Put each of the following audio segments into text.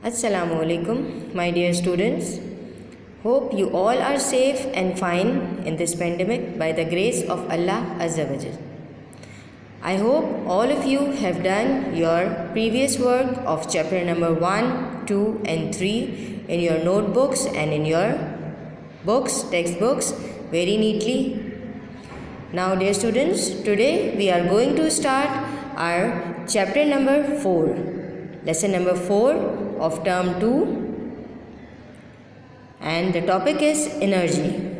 Assalamu alaikum, my dear students. Hope you all are safe and fine in this pandemic by the grace of Allah Azza wa Jal. I hope all of you have done your previous work of chapter number 1, 2 and 3 in your notebooks and in your books, textbooks very neatly. Now dear students, today we are going to start our chapter number 4, lesson number 4 of term 2, and the topic is energy.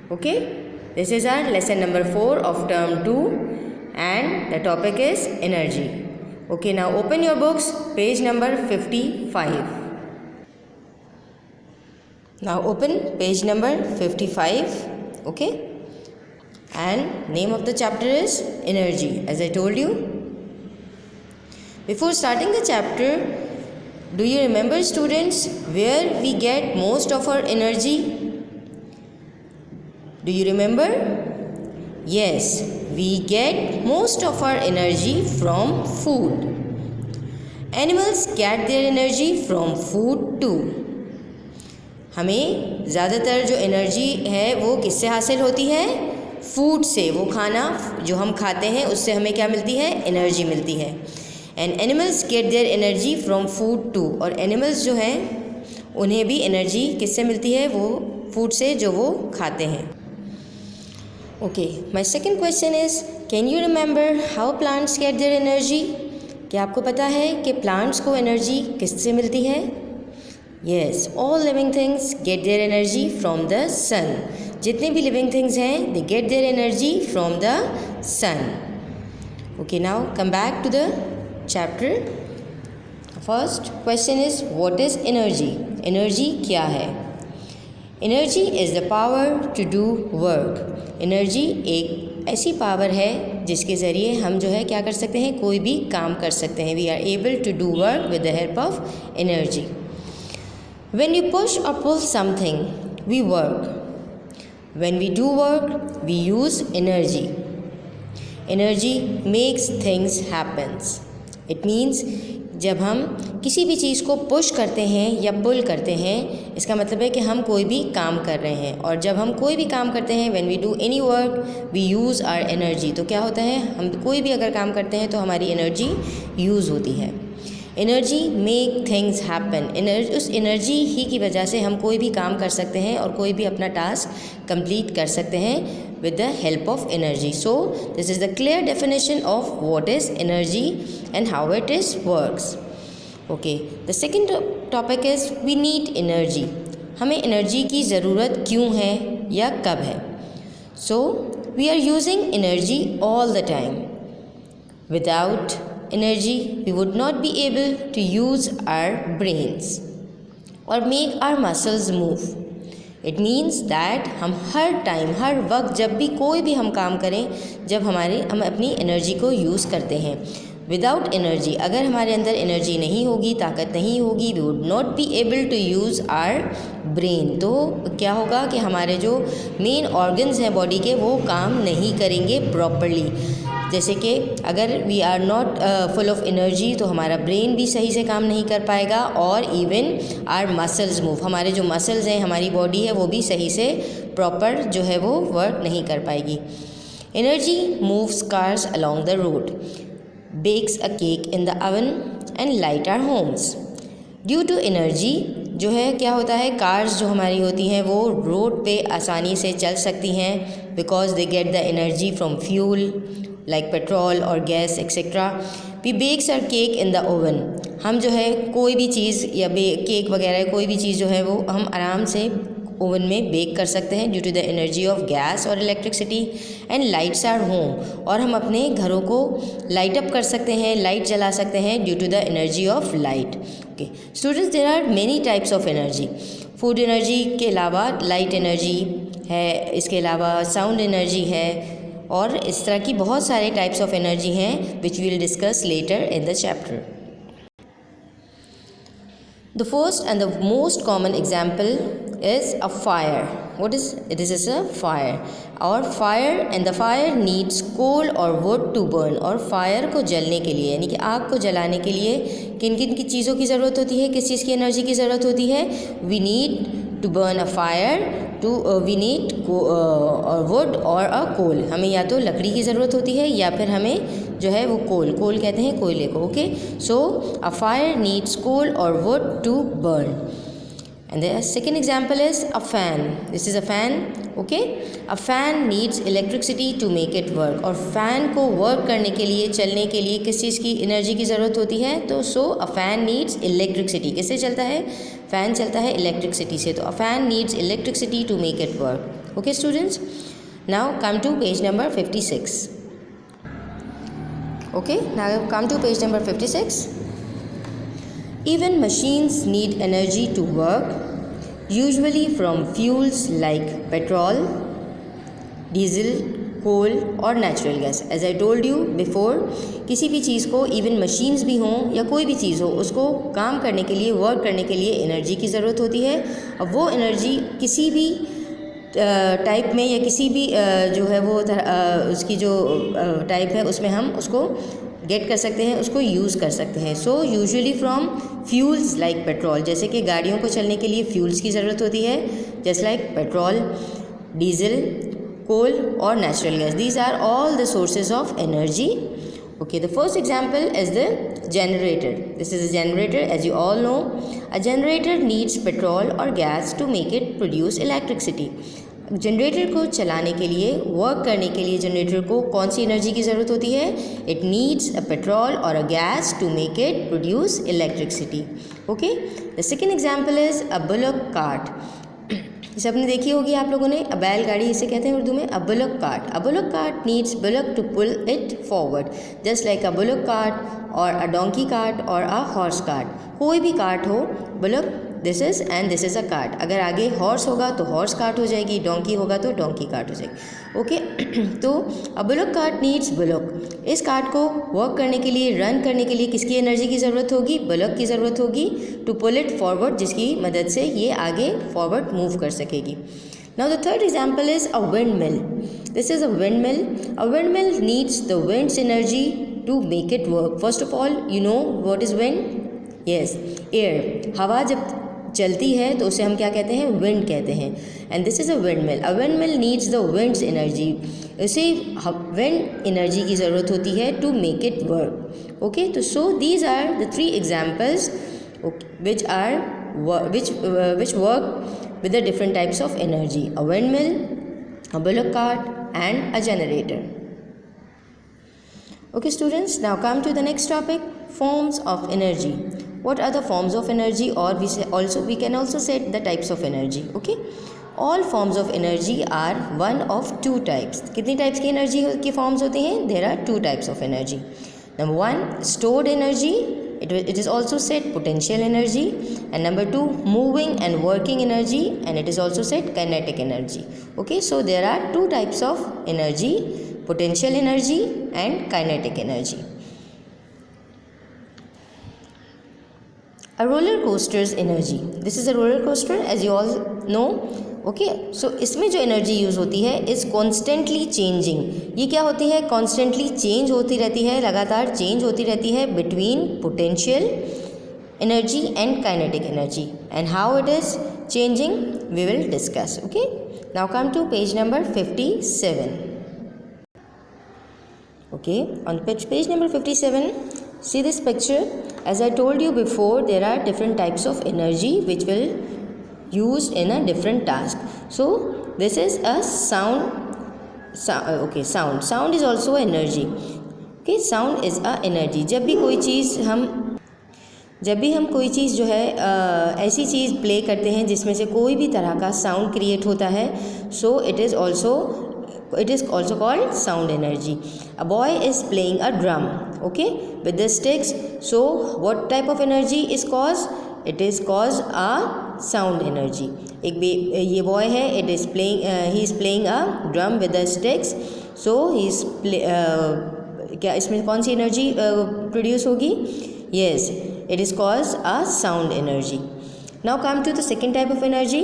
Okay, this is our lesson number 4 of term 2 and the topic is energy. Okay, now open your books, page number 55. Now open page number 55. Okay, and name of the chapter is energy, as I told you. Before starting the chapter, do you remember, students, where we get most of our energy? Do you remember? Yes, we get most of our energy from food. Animals get their energy from food too. हमें ज़्यादातर जो energy है वो किससे हासिल होती है? Food से। वो खाना जो हम खाते हैं उससे हमें क्या मिलती है? एनर्जी मिलती है। And animals get their energy from food too. और एनिमल्स जो हैं उन्हें भी एनर्जी किससे मिलती है? वो फूड से जो वो खाते हैं। Okay, my second question is, can you remember how plants get their energy? क्या आपको पता है कि प्लांट्स को एनर्जी किससे मिलती है? Yes, all living things get their energy from the sun. जितने भी लिविंग थिंग्स हैं they get their energy from the sun. Okay, now come back to the chapter. First question is, what is energy? Energy क्या है? Energy is the power to do work. Energy एक ऐसी power है जिसके ज़रिए हम जो है क्या कर सकते हैं? कोई भी काम कर सकते हैं। We are able to do work with the help of energy. When you push or pull something, we work. When we do work, we use energy. Energy makes things happens. It means जब हम किसी भी चीज़ को push करते हैं या पुल करते हैं, इसका मतलब है कि हम कोई भी काम कर रहे हैं। और जब हम कोई भी काम करते हैं, when we do any work we use our energy. तो क्या होता है? हम कोई भी अगर काम करते हैं तो हमारी एनर्जी यूज़ होती है। Energy make things happen. उस एनर्जी ही की वजह से हम कोई भी काम कर सकते हैं और कोई भी अपना टास्क कंप्लीट कर सकते हैं with the help of energy. So this is the clear definition of what is energy and how it is works. Okay, the second topic is we need energy. हमें एनर्जी की ज़रूरत क्यों है या कब है? So we are using energy all the time. Without energy we would not be able to use our brains or make our muscles move. It means that हम हर time, हर वक्त, जब भी कोई भी हम काम करें, जब हम अपनी एनर्जी को यूज़ करते हैं। विदाउट एनर्जी, अगर हमारे अंदर एनर्जी नहीं होगी, ताकत नहीं होगी, we would not be able to use our brain. तो क्या होगा कि हमारे जो मेन ऑर्गन्स हैं बॉडी के वो काम नहीं करेंगे प्रॉपरली। जैसे कि अगर we are not full of energy तो हमारा ब्रेन भी सही से काम नहीं कर पाएगा और इवन आर मसल्स मूव, हमारे जो मसल्स हैं, हमारी बॉडी है, वो भी सही से प्रॉपर जो है वो वर्क नहीं कर पाएगी। Energy moves cars along the road, bakes a cake in the oven and light our homes. Due to energy जो है क्या होता है? कार्स जो हमारी होती हैं वो रोड पे आसानी से चल सकती हैं because they get the energy from fuel like petrol और gas etcetera. We bakes our cake in the oven. हम जो है कोई भी चीज़ या केक वगैरह कोई भी चीज़ जो है वो हम आराम से ओवन में बेक कर सकते हैं due to the energy of gas और electricity. And lights are home, और हम अपने घरों को लाइट अप कर सकते हैं, लाइट जला सकते हैं due to the energy of light. Okay students, there are many types of energy. Food energy के अलावा लाइट एनर्जी है, इसके अलावा साउंड एनर्जी है, और इस तरह की बहुत सारे टाइप्स ऑफ एनर्जी हैं which we will discuss later in the chapter. The first and the most common example is a fire. What is it? Is a fire. और fire and the fire needs coal or wood to burn. और fire को जलने के लिए यानी कि आग को जलाने के लिए किन किन की चीज़ों की ज़रूरत होती है, किस चीज़ की एनर्जी की ज़रूरत होती है? We need to burn a fire to we need wood or a coal. हमें या तो लकड़ी की ज़रूरत होती है या फिर हमें जो है वो कोल कहते हैं कोयले को. Okay, so a fire needs coal और wood to burn. And the second example is a fan. This is a fan. Okay, a fan needs electricity to make it work. और fan को work करने के लिए, चलने के लिए किस चीज़ की एनर्जी की ज़रूरत होती है? तो so a fan needs electricity. किससे चलता है? fan चलता है electricity से. तो a fan needs electricity to make it work. Okay students, now come to page number 56. Okay, now come to page number 56. Even machines need energy to work, usually from fuels like petrol, diesel, coal और natural gas. As I told you before, किसी भी चीज़ को even machines भी हों या कोई भी चीज़ हो, उसको काम करने के लिए, वर्क करने के लिए एनर्जी की ज़रूरत होती है. अब वो एनर्जी किसी भी टाइप में या किसी भी जो है वो उसकी जो टाइप है उसमें हम उसको गेट कर सकते हैं, उसको यूज़ कर सकते हैं. So usually from fuels like petrol, जैसे कि गाड़ियों को चलने के लिए फ्यूल्स की ज़रूरत होती है, just like petrol, diesel, coal और natural gas. These are all the sources of energy. Okay, the first example is the generator. This is a generator. As you all know, a generator needs petrol or gas to make it produce electricity. Generator को चलाने के लिए, work करने के लिए generator को कौन सी energy की ज़रूरत होती है? इट नीड्स अ पेट्रोल और a gas to make it produce electricity. Okay, the second example is a bullock cart. इसे आपने देखी होगी आप लोगों ने, बैलगाड़ी इसे कहते हैं उर्दू में, a bullock cart. A bullock cart needs bullock to pull it forward, just like a bullock cart और अ डोंकी कार्ट और अ हॉर्स कार्ट. कोई भी कार्ट हो, bullock this is and this is a cart. अगर आगे horse होगा तो horse cart हो जाएगी, डोंकी होगा तो डोंकी कार्ट हो जाएगी. ओके, तो अ बुलक कार्ट नीड्स बुलक. इस कार्ट को वर्क करने के लिए, रन करने के लिए किसकी एनर्जी की ज़रूरत होगी? बुलक की ज़रूरत होगी टू पुल इट फॉरवर्ड, जिसकी मदद से ये आगे फॉरवर्ड मूव कर सकेगी. Now the third example is a wind mill. This is a wind mill. A wind mill needs the wind's energy to make it work. First of all you know what is wind? Yes, air. हवा जब चलती है तो उसे हम क्या कहते हैं? विंड कहते हैं. And this is a wind mill. A wind mill needs the wind's energy. उसे विंड एनर्जी की ज़रूरत होती है to make it work. Okay, तो so these are the three examples which work with the different types of energy: a windmill, a bullock cart and a generator. Okay students, now come to the next topic, forms of energy. What are the forms of energy, or we can also say the types of energy. Okay, all forms of energy are one of two types. कितनी types की energy की forms होती हैं? There are two types of energy. Number one, stored energy. It is also said potential energy. And number two, moving and working energy, and it is also said kinetic energy. Okay, so there are two types of energy: potential energy and kinetic energy. A roller coaster's energy. This is a roller coaster, as you all know. Okay, so इसमें जो energy use होती है is constantly changing. ये क्या होती है? Constantly change होती रहती है, लगातार चेंज होती रहती है between potential energy and kinetic energy. And how it is changing we will discuss. Okay, now come to page number 57. Okay, on page number 57, see this picture. As I told you before, there are different types of energy which will used in a different task. So this is a sound. Okay, sound is also energy. Okay, sound is a energy. जब भी हम कोई चीज़ जो है ऐसी चीज़ play करते हैं जिसमें से कोई भी तरह का साउंड क्रिएट होता है, so it is also called sound energy. A boy is playing a drum, okay, with the sticks. So what type of energy is caused? It is caused a sound energy. ये boy है, he is playing a drum with the sticks. So क्या इसमें कौन सी energy produce होगी? Yes, it is caused a sound energy. Now come to the second type of energy.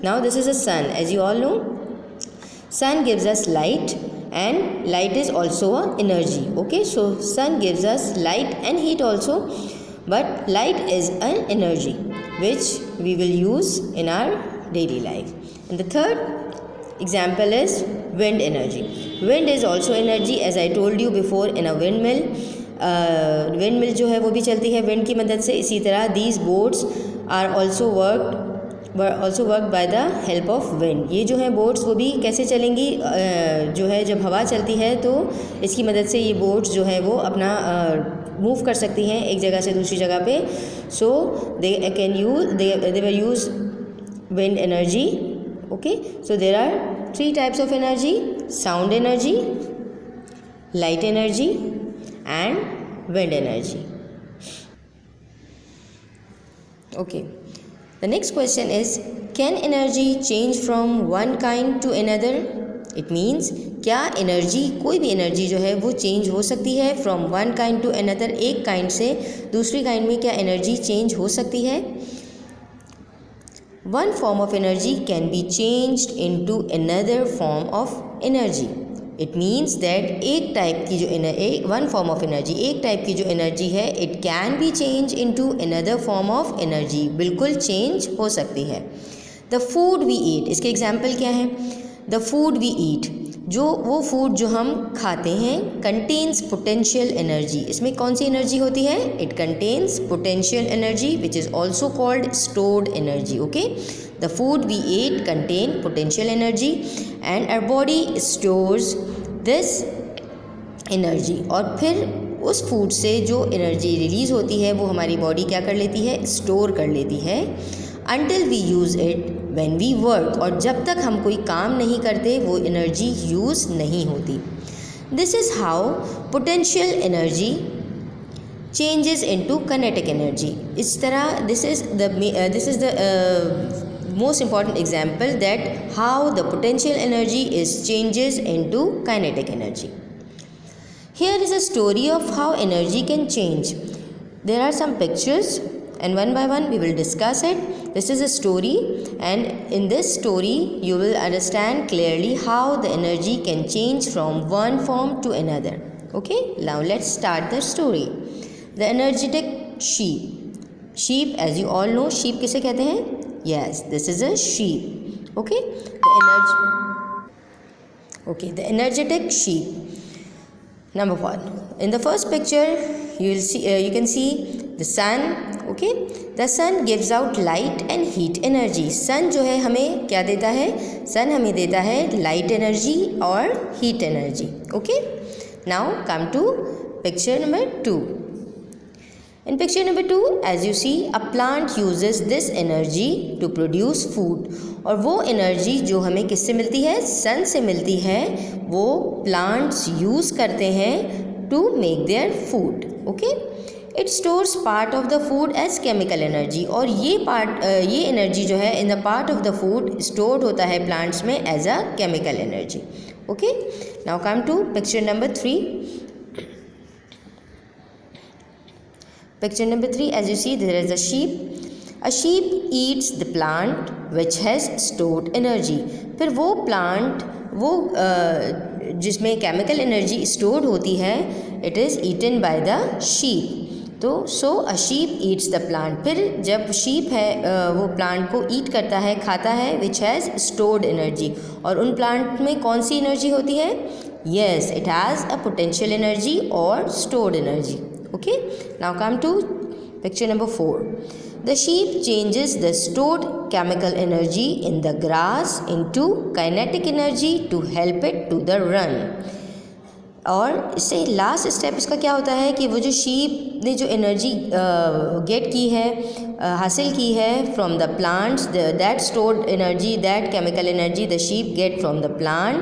Now this is a sun. As you all know, sun gives us light, and light is also a energy. Okay, so sun gives us light and heat also, but light is an energy which we will use in our daily life. And the third example is wind energy. Wind is also energy, as I told you before. In a windmill, windmill जो है वो भी चलती है wind की मदद से. इसी तरह these boats are also worked by the help of wind. ये जो है बोट्स वो भी कैसे चलेंगी, जो है जब हवा चलती है तो इसकी मदद से ये बोट्स जो है वो अपना मूव कर सकती हैं एक जगह से दूसरी जगह पे. सो they were use wind energy. Okay, so there are 3 types of energy: sound energy, light energy and wind energy. Okay, the next question is, can energy change from one kind to another? It means क्या energy, कोई भी energy जो है वो change हो सकती है from one kind to another, एक काइंड से दूसरी काइंड में क्या एनर्जी चेंज हो सकती है? One form of energy can be changed into another form of energy. It means that एक टाइप की जो वन फॉर्म ऑफ एनर्जी, एक टाइप की जो एनर्जी है, it can be change into another form of energy, बिल्कुल change हो सकती है. द फूड वी ईट, इसके एग्जाम्पल क्या है? द फूड वी ईट, जो वो फूड जो हम खाते हैं, कंटेन्स पोटेंशियल एनर्जी. इसमें कौन सी एनर्जी होती है? It contains potential energy which is also called stored energy. Okay, the food we eat contain potential energy and our body stores this energy. और फिर उस फूड से जो एनर्जी रिलीज़ होती है वो हमारी बॉडी क्या कर लेती है? स्टोर कर लेती है. until we use it when we work, और जब तक हम कोई काम नहीं करते वो एनर्जी यूज़ नहीं होती. This is how potential energy changes into kinetic energy. इस तरह this is the most important example that how the potential energy is changes into kinetic energy. Here is a story of how energy can change. There are some pictures and one by one we will discuss it. This is a story, and in this story you will understand clearly how the energy can change from one form to another. Okay, now let's start the story. The energetic sheep. Sheep, as you all know, sheep किसे कहते हैं? Yes, this is a sheep. Okay, the energetic sheep. Number 1. In the first picture, you can see the sun. Okay, the sun gives out light and heat energy. Sun जो है हमें क्या देता है? Sun हमें देता है light energy और heat energy. Okay, now come to picture number 2. In picture number 2, as you see, a plant uses this energy to produce food. और वो एनर्जी जो हमें किससे मिलती है? सन से मिलती है. वो प्लांट्स यूज़ करते हैं to make their food. Okay, it stores part of the food as chemical energy. और ये एनर्जी जो है in the part of the food stored होता है प्लांट्स में as a chemical energy. Okay, now come to picture number 3. Picture number 3, as you see, there is a sheep. A sheep eats the plant which has stored energy. फिर वो plant वो जिसमें chemical energy stored होती है, it is eaten by the sheep. तो so a sheep eats the plant. फिर जब sheep है वो प्लांट को ईट करता है, खाता है, विच हैज़ स्टोर्ड एनर्जी. और उन प्लांट में कौन सी एनर्जी होती है? Yes, it has a potential energy और stored energy. Okay, now come to picture number 4. The sheep changes the stored chemical energy in the grass into kinetic energy to help it to the run. और इससे last step इसका क्या होता है कि वो जो शीप ने जो एनर्जी गेट की है, हासिल की है from the plants, that stored energy, that chemical energy the sheep get from the plant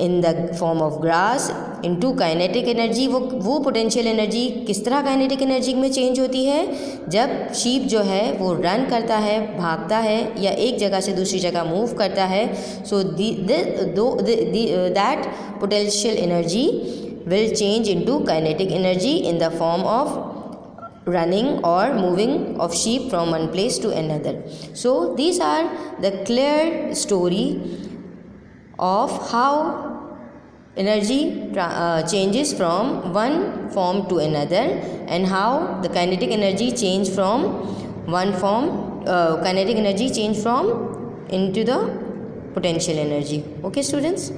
in the form of grass into kinetic energy. वो पोटेंशियल एनर्जी किस तरह काइनेटिक एनर्जी में चेंज होती है? जब शीप जो है वो रन करता है, भागता है या एक जगह से दूसरी जगह मूव करता है. So that potential energy will change into kinetic energy in the form of running or moving of sheep from one place to another. So these are the clear story of how energy changes from one form to another, and how the kinetic energy change from one form, kinetic energy change from into the potential energy. Okay students.